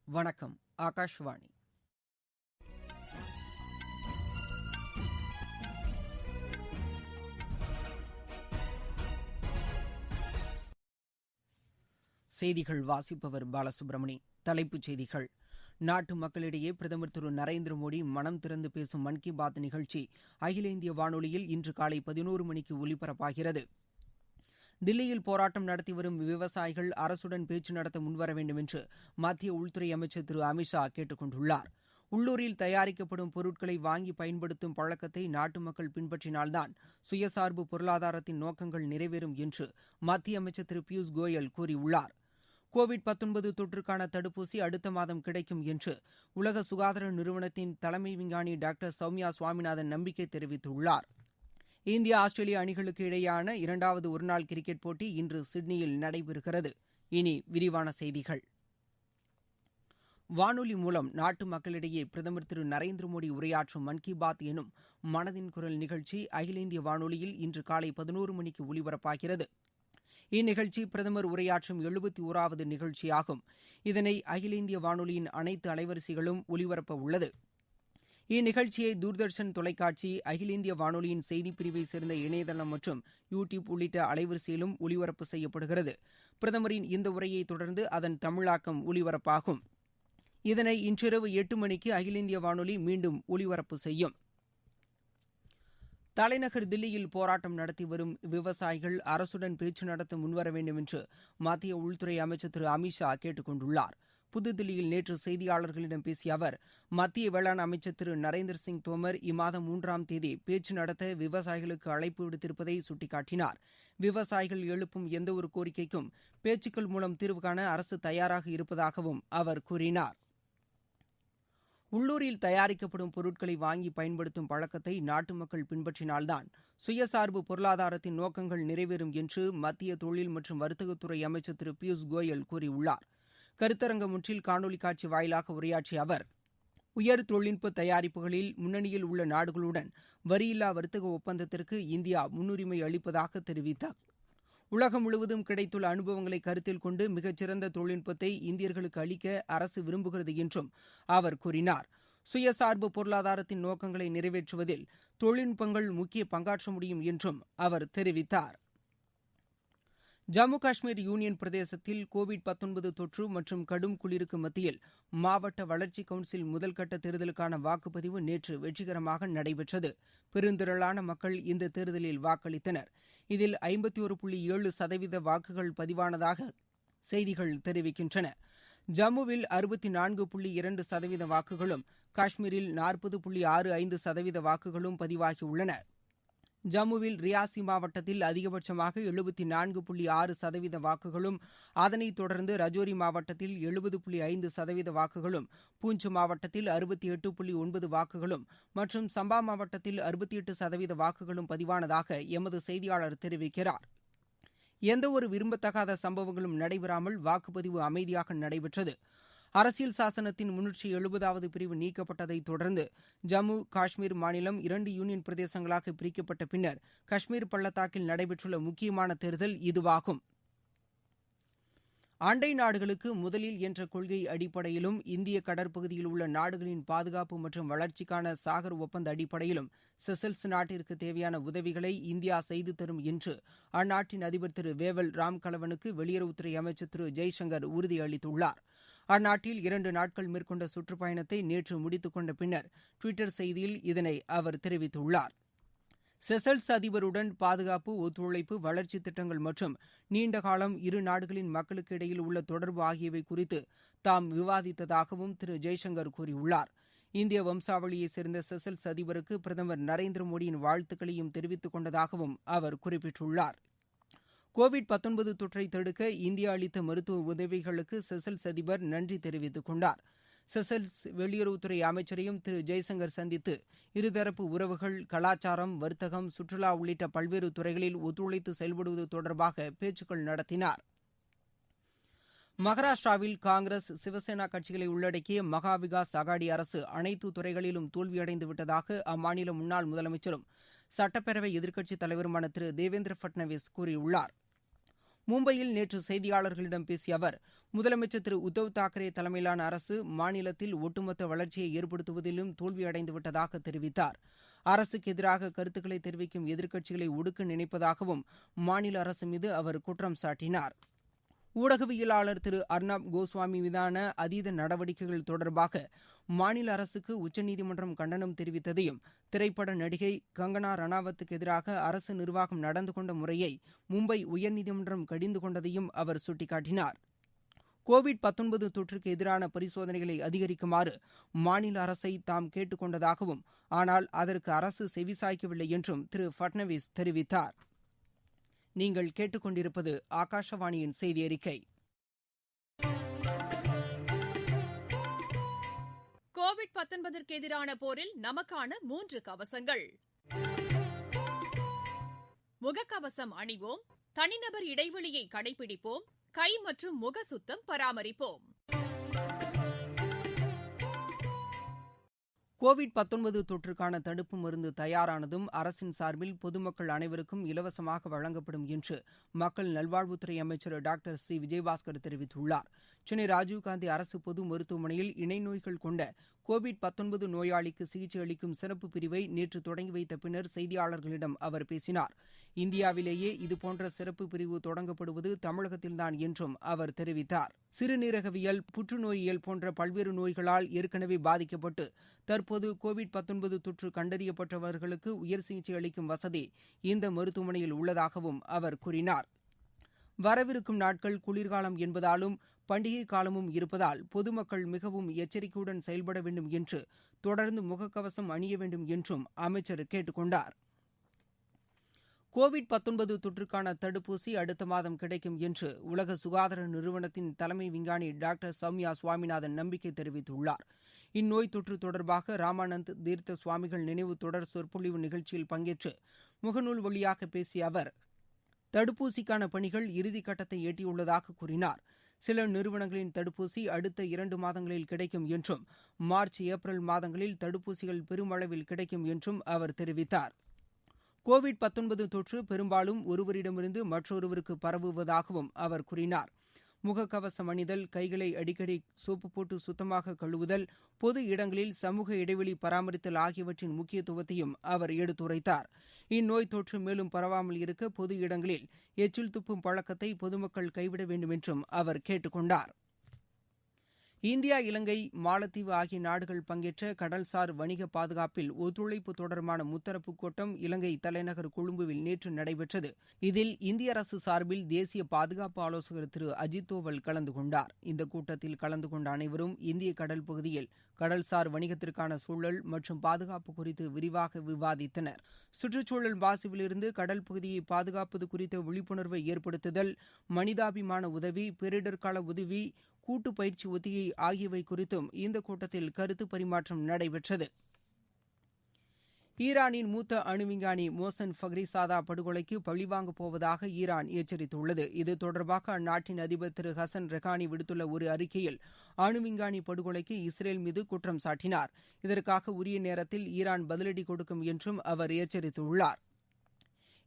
வணக்கம். ஆகாஷ்வாணி. செய்திகள் வாசிப்பவர் பாலசுப்ரமணி. தலைப்புச் செய்திகள்: நாட்டு மக்களிடையே பிரதமர் திரு நரேந்திர மோடி மனம் திறந்து பேசும் மன் கி பாத் நிகழ்ச்சி அகில இந்திய வானொலியில் இன்று காலை 11 மணிக்கு ஒலிபரப்பாகிறது. தில்லியில் போராட்டம் நடத்தி வரும் விவசாயிகள் அரசுடன் பேச்சு நடத்த முன்வர வேண்டும் என்று மத்திய உள்துறை அமைச்சர் திரு அமித் ஷா கேட்டுக் கொண்டுள்ளார். உள்ளூரில் தயாரிக்கப்படும் பொருட்களை வாங்கி பயன்படுத்தும் பழக்கத்தை நாட்டு மக்கள் பின்பற்றினால்தான் சுயசார்பு பொருளாதாரத்தின் நோக்கங்கள் நிறைவேறும் என்று மத்திய அமைச்சர் திரு பியூஷ் கோயல் கூறியுள்ளார். கோவிட் தொற்றுக்கான தடுப்பூசி அடுத்த மாதம் கிடைக்கும் என்று உலக சுகாதார நிறுவனத்தின் தலைமை விஞ்ஞானி டாக்டர் சௌமியா சுவாமிநாதன் நம்பிக்கை தெரிவித்துள்ளார். இந்தியா ஆஸ்திரேலியா அணிகளுக்கு இடையேயான இரண்டாவது ஒருநாள் கிரிக்கெட் போட்டி இன்று சிட்னியில் நடைபெறுகிறது. இனி விரிவான செய்திகள். வானொலி மூலம் நாட்டு மக்களிடையே பிரதமர் திரு நரேந்திர மோடி உரையாற்றும் மன் கி பாத் எனும் மனதின் குரல் நிகழ்ச்சி அகில இந்திய வானொலியில் இன்று காலை 11 மணிக்கு ஒலிபரப்பாகிறது. இந்நிகழ்ச்சி பிரதமர் உரையாற்றும் 71வது நிகழ்ச்சியாகும். இதனை அகில இந்திய வானொலியின் அனைத்து அலைவரிசைகளும் ஒலிபரப்ப உள்ளது. இந்நிகழ்ச்சியை தூர்தர்ஷன் தொலைக்காட்சி, அகில இந்திய வானொலியின் செய்திப்பிரிவை சேர்ந்த இணையதளம் மற்றும் யூ டியூப் உள்ளிட்ட அலைவரிசையிலும் ஒலிபரப்பு செய்யப்படுகிறது. பிரதமரின் இந்த உரையை தொடர்ந்து அதன் தமிழாக்கம் ஒலிபரப்பாகும். இதனை இன்றிரவு 8 மணிக்கு அகில இந்திய வானொலி மீண்டும் ஒலிபரப்பு செய்யும். தலைநகர் தில்லியில் போராட்டம் நடத்தி வரும் விவசாயிகள் அரசுடன் பேச்சு நடத்த முன்வர வேண்டும் என்று மத்திய உள்துறை அமைச்சர் திரு அமித் ஷா கேட்டுக் கொண்டுள்ளார். புதுதில்லியில் நேற்று செய்தியாளர்களிடம் பேசிய அவர், மத்திய வேளாண் அமைச்சர் திரு நரேந்திர சிங் தோமர் இம்மாதம் 3ஆம் தேதி பேச்சு நடத்த விவசாயிகளுக்கு அழைப்பு விடுத்திருப்பதை சுட்டிக்காட்டினார். விவசாயிகள் எழுப்பும் எந்தவொரு கோரிக்கைக்கும் பேச்சுக்கள் மூலம் தீர்வு காண அரசு தயாராக இருப்பதாகவும் அவர் கூறினார். உள்ளூரில் தயாரிக்கப்படும் பொருட்களை வாங்கி பயன்படுத்தும் பழக்கத்தை நாட்டு மக்கள் பின்பற்றினால்தான் சுயசார்பு பொருளாதாரத்தின் நோக்கங்கள் நிறைவேறும் என்று மத்திய தொழில் மற்றும் வர்த்தகத்துறை அமைச்சர் திரு பியூஷ் கோயல் கூறியுள்ளார். கருத்தரங்கம் ஒன்றில் காணொலி காட்சி வாயிலாக உரையாற்றிய அவர், உயர் தொழில்நுட்ப தயாரிப்புகளில் முன்னணியில் உள்ள நாடுகளுடன் வரியில்லா வர்த்தக ஒப்பந்தத்திற்கு இந்தியா முன்னுரிமை அளிப்பதாக தெரிவித்தார். உலகம் முழுவதும் கிடைத்துள்ள அனுபவங்களை கருத்தில் கொண்டு மிகச்சிறந்த தொழில்நுட்பத்தை இந்தியர்களுக்கு அளிக்க அரசு விரும்புகிறது என்றும் அவர் கூறினார். சுயசார்பு பொருளாதாரத்தின் நோக்கங்களை நிறைவேற்றுவதில் தொழில்நுட்பங்கள் முக்கிய பங்காற்ற முடியும் என்றும் அவர் தெரிவித்தார். ஜம்மு காஷ்மீர் யூனியன் பிரதேசத்தில் கோவிட் தொற்று மற்றும் கடும் குளிருக்கு மத்தியில் மாவட்ட வளர்ச்சி கவுன்சில் முதல்கட்ட தேர்தலுக்கான வாக்குப்பதிவு நேற்று வெற்றிகரமாக நடைபெற்றது. பெருந்திரளான மக்கள் இந்த தேர்தலில் வாக்களித்தனர். இதில் 51.7% வாக்குகள் பதிவானதாக செய்திகள் தெரிவிக்கின்றன. ஜம்முவில் 64.2% வாக்குகளும், காஷ்மீரில் 40.65% வாக்குகளும் பதிவாகியுள்ளன. ஜம்முவில் ரியாசி மாவட்டத்தில் அதிகபட்சமாக 74.6% வாக்குகளும், அதனைத் தொடர்ந்து ரஜோரி மாவட்டத்தில் 70.5% வாக்குகளும், பூஞ்ச் மாவட்டத்தில் 68.9 வாக்குகளும் மற்றும் சம்பா மாவட்டத்தில் 68% வாக்குகளும் பதிவானதாக எமது செய்தியாளர் தெரிவிக்கிறார். எந்தவொரு விரும்பத்தகாத சம்பவங்களும் நடைபெறாமல் வாக்குப்பதிவு அமைதியாக நடைபெற்றது. அரசியல் சாசனத்தின் 370வது பிரிவு நீக்கப்பட்டதைத் தொடர்ந்து ஜம்மு காஷ்மீர் மாநிலம் 2 யூனியன் பிரதேசங்களாக பிரிக்கப்பட்ட பின்னர் காஷ்மீர் பள்ளத்தாக்கில் நடைபெற்றுள்ள முக்கியமான தேர்தல் இதுவாகும். அண்டை நாடுகளுக்கு முதலில் என்ற கொள்கை அடிப்படையிலும் இந்திய கடற்பகுதியில் உள்ள நாடுகளின் பாதுகாப்பு மற்றும் வளர்ச்சிக்கான சாகர் ஒப்பந்த அடிப்படையிலும் செசல்ஸ் நாட்டிற்கு தேவையான உதவிகளை இந்தியா செய்து தரும் என்று அந்நாட்டின் அதிபர் திரு வேவல் ராம்கலவனுக்கு வெளியுறவுத்துறை அமைச்சர் திரு ஜெய்சங்கர் உறுதியளித்துள்ளார். அந்நாட்டில் 2 நாட்கள் மேற்கொண்ட சுற்றுப்பயணத்தை நேற்று முடித்துக் கொண்ட பின்னர் டுவிட்டர் செய்தியில் இதனை அவர் தெரிவித்துள்ளார். செசல்ஸ் அதிபருடன் பாதுகாப்பு, ஒத்துழைப்பு, வளர்ச்சி திட்டங்கள் மற்றும் நீண்டகாலம் இரு நாடுகளின் மக்களுக்கு இடையில் உள்ள தொடர்பு ஆகியவை குறித்து தாம் விவாதித்ததாகவும் திரு ஜெய்சங்கர் கூறியுள்ளார். இந்திய வம்சாவளியைச் சேர்ந்த செசல்ஸ் அதிபருக்கு பிரதமர் நரேந்திர மோடியின் வாழ்த்துக்களையும் தெரிவித்துக் கொண்டதாகவும் அவர் குறிப்பிட்டுள்ளார். கோவிட் தொற்றை தடுக்க இந்தியா அளித்த மருத்துவ உதவிகளுக்கு செசல்ஸ் அதிபர் நன்றி தெரிவித்துக் கொண்டார். செசல்ஸ் வெளியுறவுத்துறை அமைச்சரையும் திரு ஜெய்சங்கர் சந்தித்து இருதரப்பு உறவுகள், கலாச்சாரம், வர்த்தகம், சுற்றுலா உள்ளிட்ட பல்வேறு துறைகளில் ஒத்துழைத்து செயல்படுவது தொடர்பாக பேச்சுக்கள் நடத்தினார். மகாராஷ்டிராவில் காங்கிரஸ், சிவசேனா கட்சிகளை உள்ளடக்கிய மகா விகாஸ் அகாடி அரசு அனைத்து துறைகளிலும் தோல்வியடைந்து விட்டதாக அம்மாநில முன்னாள் முதலமைச்சரும் சட்டப்பேரவை எதிர்க்கட்சித் தலைவருமான திரு தேவேந்திர பட்னாவிஸ் கூறியுள்ளார். மும்பையில் நேற்று செய்தியாளர்களிடம் பேசிய அவர், முதலமைச்சர் திரு உத்தவ் தாக்கரே தலைமையிலான அரசு மாநிலத்தில் ஒட்டுமொத்த வளர்ச்சியை ஏற்படுத்துவதிலும் தோல்வியடைந்துவிட்டதாக தெரிவித்தார். அரசுக்கு எதிராக கருத்துக்களை தெரிவிக்கும் எதிர்க்கட்சிகளை ஒடுக்க நினைப்பதாகவும் மாநில அரசு மீது அவர் குற்றம் சாட்டினார். ஊடகவியலாளர் திரு அர்னாப் கோஸ்வாமி மீதான அதீத நடவடிக்கைகள் தொடர்பாக மாநில அரசுக்கு உச்சநீதிமன்றம் கண்டனம் தெரிவித்ததையும், திரைப்பட நடிகை கங்கனா ரணாவத்துக்கு எதிராக அரசு நிர்வாகம் நடந்து கொண்ட முறையை மும்பை உயர்நீதிமன்றம் கடிந்து கொண்டதையும் அவர் சுட்டிக்காட்டினார். கோவிட்-19 தொற்றுக்கு எதிரான பரிசோதனைகளை அதிகரிக்குமாறு மாநில அரசை தாம் கேட்டுக் கொண்டதாகவும், ஆனால் அதற்கு அரசு செவிசாய்க்கவில்லை என்றும் திரு பட்னவிஸ் தெரிவித்தார். நீங்கள் கேட்டுக்கொண்டிருப்பது ஆகாஷவாணியின் செய்தி அறிக்கை. கோவிட்-19ற்கு எதிரான போரில் நமக்கான 3 கவசங்கள். முகக்கவசம் அணிவோம், தனிநபர் இடைவெளியை கடைபிடிப்போம், கை மற்றும் முக சுத்தம் பராமரிப்போம். கோவிட்-19 தொற்றுக்கான தடுப்பு மருந்து தயாரானதும் அரசின் சார்பில் பொதுமக்கள் அனைவருக்கும் இலவசமாக வழங்கப்படும் என்று மக்கள் நல்வாழ்வுத்துறை அமைச்சர் டாக்டர் சி விஜயபாஸ்கர் தெரிவித்துள்ளார். சென்னை ராஜீவ்காந்தி அரசு பொது மருத்துவமனையில் இணை நோய்கள் கொண்ட கோவிட்-19 நோயாளிக்கு சிகிச்சை அளிக்கும் சிறப்பு பிரிவை நேற்று தொடங்கி வைத்த பின்னர் செய்தியாளர்களிடம் அவர் பேசினார். இந்தியாவிலேயே இதுபோன்ற சிறப்பு பிரிவு தொடங்கப்படுவது தமிழகத்தில்தான் என்றும் அவர் தெரிவித்தார். சிறுநீரகவியல், புற்றுநோயியல் போன்ற பல்வேறு நோய்களால் ஏற்கனவே பாதிக்கப்பட்டு தற்போது கோவிட்-19 தொற்று கண்டறியப்பட்டவர்களுக்கு உயர் சிகிச்சை அளிக்கும் வசதி இந்த மருத்துவமனையில் உள்ளதாகவும் அவர் கூறினார். வரவிருக்கும் நாட்கள் குளிர்காலம் என்பதாலும் பண்டிகை காலமும் இருப்பதால் பொதுமக்கள் மிகவும் எச்சரிக்கையுடன் செயல்பட வேண்டும் என்று தொடர்ந்து முகக்கவசம் அணிய வேண்டும் என்றும் அமைச்சர் கேட்டுக் கொண்டார். கோவிட்-19 தொற்றுக்கான தடுப்பூசி அடுத்த மாதம் கிடைக்கும் என்று உலக சுகாதார நிறுவனத்தின் தலைமை விஞ்ஞானி டாக்டர் சௌமியா சுவாமிநாதன் நம்பிக்கை தெரிவித்துள்ளார். இந்நோய் தொற்று தொடர்பாக ராமானந்த் தீர்த்த சுவாமிகள் நினைவு தொடர் சொற்பொழிவு நிகழ்ச்சியில் பங்கேற்று முகநூல் வழியாக பேசிய அவர், தடுப்பூசிக்கான பணிகள் இறுதிக்கட்டத்தை எட்டியுள்ளதாக கூறினார். சில நிறுவனங்களின் தடுப்பூசி அடுத்த 2 மாதங்களில் கிடைக்கும் என்றும், மார்ச் ஏப்ரல் மாதங்களில் தடுப்பூசிகள் பெருமளவில் கிடைக்கும் என்றும் அவர் தெரிவித்தார். கோவிட்-19 தொற்று பெரும்பாலும் ஒருவரிடமிருந்து மற்றொருவருக்கு பரவுவதாகவும் அவர் கூறினார். முகக்கவசம் அணிதல், கைகளை அடிக்கடி சோப்பு போட்டு சுத்தமாக கழுவுதல், பொது இடங்களில் சமூக இடைவெளி பராமரித்தல் ஆகியவற்றின் முக்கியத்துவத்தையும் அவர் எடுத்துரைத்தார். இந்நோய் தொற்று மேலும் பரவாமல் இருக்க பொது இடங்களில் எச்சில் துப்பும் பழக்கத்தை பொதுமக்கள் கைவிட வேண்டும் என்றும் அவர் கேட்டுக் கொண்டார். இந்தியா, இலங்கை, மாலத்தீவு ஆகிய நாடுகள் பங்கேற்ற கடல்சார் வணிக பாதுகாப்பில் ஒத்துழைப்பு தொடர்பான முத்தரப்பு கூட்டம் இலங்கை தலைநகர் கொழும்புவில் நேற்று நடைபெற்றது. இதில் இந்திய அரசு சார்பில் தேசிய பாதுகாப்பு ஆலோசகர் திரு அஜித் தோவல் கலந்து கொண்டார். இந்த கூட்டத்தில் கலந்து கொண்ட அனைவரும் இந்திய கடல் பகுதியில் கடல்சார் வணிகத்திற்கான சூழல் மற்றும் பாதுகாப்பு குறித்து விரிவாக விவாதித்தனர். சுற்றுச்சூழல் மாசுவிலிருந்து கடல் பகுதியை பாதுகாப்பது குறித்த விழிப்புணர்வை ஏற்படுத்துதல், மனிதாபிமான உதவி, பேரிடர்கால உதவி, கூட்டு பயிற்சி ஒத்திகை ஆகியவை குறித்தும் இந்த கூட்டத்தில் கருத்து பரிமாற்றம் நடைபெற்றது. ஈரானின் மூத்த அணு விஞ்ஞானி மோசன் ஃபக்ரிசாதா படுகொலைக்கு பழிவாங்கப் போவதாக ஈரான் எச்சரித்துள்ளது. இது தொடர்பாக அந்நாட்டின் அதிபர் திரு ஹசன் ரெகானி விடுத்துள்ள ஒரு அறிக்கையில் அணு விஞ்ஞானி படுகொலைக்கு இஸ்ரேல் மீது குற்றம் சாட்டினார். இதற்காக உரிய நேரத்தில் ஈரான் பதிலடி கொடுக்கும் என்றும் அவர் எச்சரித்துள்ளார்.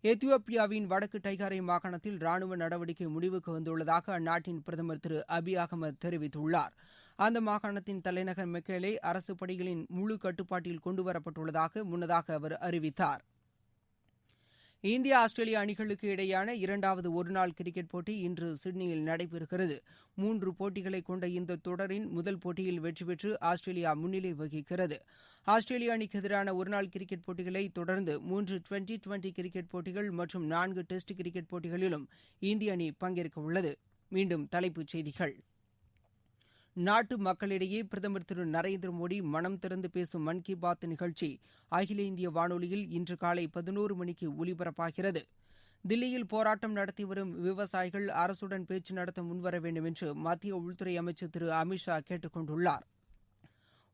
எத்தியோப்பியாவின் வடக்கு டைகாரை மாகாணத்தில் ராணுவ நடவடிக்கை முடிவுக்கு வந்துள்ளதாக அந்நாட்டின் பிரதமர் திரு அபி அகமது தெரிவித்துள்ளார். அந்த மாகாணத்தின் தலைநகர் மெக்கேலே அரசு படைகளின் முழு கட்டுப்பாட்டில் கொண்டுவரப்பட்டுள்ளதாக முன்னதாக அவர் அறிவித்தார். இந்தியா, ஆஸ்திரேலியா அணிகளுக்கு இடையேயான 2வது ஒருநாள் கிரிக்கெட் போட்டி இன்று சிட்னியில் நடைபெறுகிறது. 3 போட்டிகளை கொண்ட இந்த தொடரின் முதல் போட்டியில் வெற்றி பெற்று ஆஸ்திரேலியா முன்னிலை வகிக்கிறது. ஆஸ்திரேலிய அணிக்கு எதிரான ஒருநாள் கிரிக்கெட் போட்டிகளை தொடர்ந்து 3 டுவெண்டி கிரிக்கெட் போட்டிகள் மற்றும் 4 டெஸ்ட் கிரிக்கெட் போட்டிகளிலும் இந்திய அணி பங்கேற்க உள்ளது. மீண்டும் தலைப்புச் செய்திகள். நாட்டு மக்களிடையே பிரதமர் திரு நரேந்திர மோடி மனம் திறந்து பேசும் மன் கி பாத் நிகழ்ச்சி அகில இந்திய வானொலியில் இன்று காலை 11 மணிக்கு ஒலிபரப்பாகிறது. தில்லியில் போராட்டம் நடத்தி வரும் விவசாயிகள் அரசுடன் பேச்சு நடத்த முன்வர வேண்டும் என்று மத்திய உள்துறை அமைச்சர் திரு அமித் ஷா கேட்டுக் கொண்டுள்ளார்.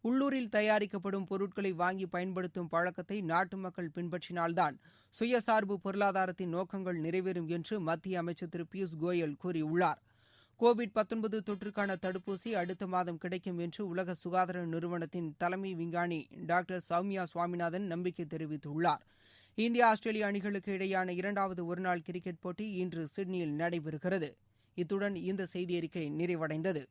உள்ளூரில் தயாரிக்கப்படும் பொருட்களை வாங்கி பயன்படுத்தும் பழக்கத்தை நாட்டு மக்கள் பின்பற்றினால்தான் சுயசார்பு பொருளாதாரத்தின் நோக்கங்கள் நிறைவேறும் என்று மத்திய அமைச்சர் திரு பியூஷ் கோயல் கூறியுள்ளார். கோவிட்-19 தொற்றுக்கான தடுப்பூசி அடுத்த மாதம் கிடைக்கும் என்று உலக சுகாதார நிறுவனத்தின் தலைமை விஞ்ஞானி டாக்டர் சௌமியா சுவாமிநாதன் நம்பிக்கை தெரிவித்துள்ளார். இந்தியா ஆஸ்திரேலியா அணிகளுக்கு இடையேயான இரண்டாவது ஒருநாள் கிரிக்கெட் போட்டி இன்று சிட்னியில் நடைபெறுகிறது. இத்துடன் இந்த செய்தியறிக்கை நிறைவடைந்தது.